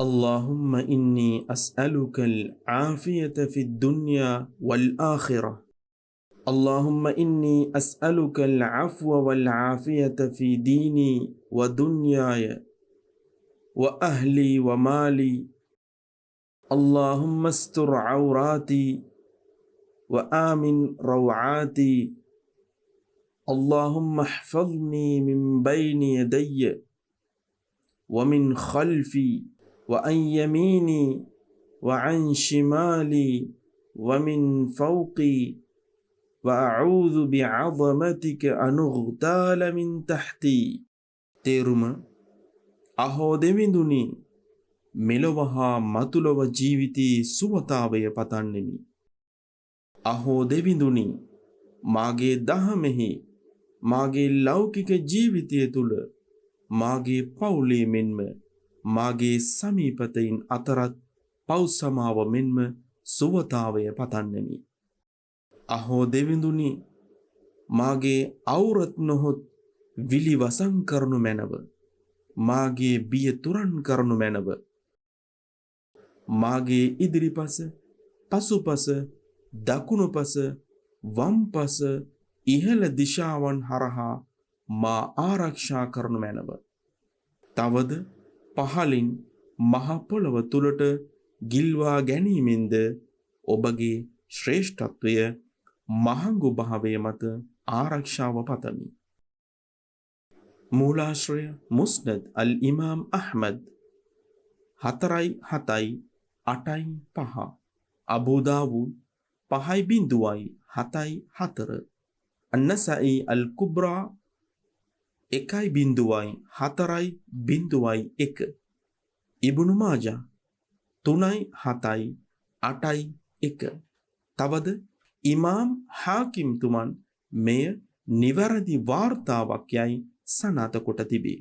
اللهم إني أسألك العافية في الدنيا والآخرة. اللهم إني أسألك العفو والعافية في ديني ودنياي وأهلي ومالي. اللهم استر عوراتي وآمن روعاتي. اللهم احفظني من بين يدي ومن خلفي وعن يميني وعن شمالي ومن فوقي وأعوذ بعظمتك أن أغتال من تحتي. තේරුම අහෝ දෙවිඳුනි, මෙලොව හා මතුලොව ජීවිතයේ සුවතාවය පතන්නෙමි. අහෝ දෙවිඳුනි, මාගේ දහමෙහි මාගේ ලෞකික ජීවිතය තුළ මාගේ පවුලේ මෙන්ම මාගේ සමීපතයින් අතරත් පව් සමාව මෙන්ම සුවතාවය පතන්නෙමි. අහෝ දෙවිඳුනි, මාගේ අවුරත් නොහොත් විලි වසං කරනු මැනව. මාගේ බිය තුරන් කරනු මැනව. මාගේ ඉදිරිපස, පසුපස, දකුණුපස, වම්පස, ඉහළ දිශාවන් හරහා මා ආරක්ෂා කරනු මැනව. තවද පහලින් මහ පොළව තුලට ගිල්වා ගැනීමෙන්ද ඔබගේ ශ්‍රේෂ්ඨත්වය මහඟු භාවය මත ආරක්ෂාව පතමි. මූලාශ්‍රය මුස්නද් අල් ඉමාම් අහ්මද් 4.7.8.5 අබූ දාවුද් 5.7.4 අන්නසයි අල් කුබ්රා 1.4.1 ඉබ්නු මාජා 3.7.8.1 තවද ඉමාම් හාකිම් තුමන් මෙය නිවැරදි වාර්තාවක් යයි සනාත කොට තිබේ.